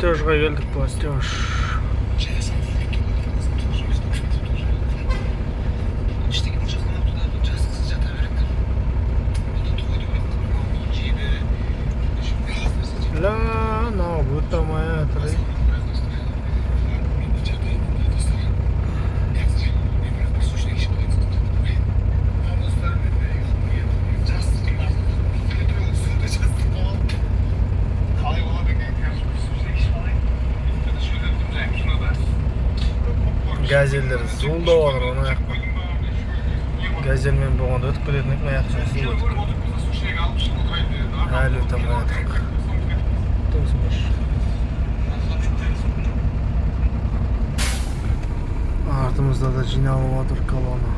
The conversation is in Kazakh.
Платежға келдік, платеж. Ля, мынау өтамай жатыр. Газелдер зулдап отыр, ана жақта. Газельмен болғанда өтіп кететін екен, аяқша су өтіп. Әлі өтамай жатыр. Артымызда да жиналып отыр колонна.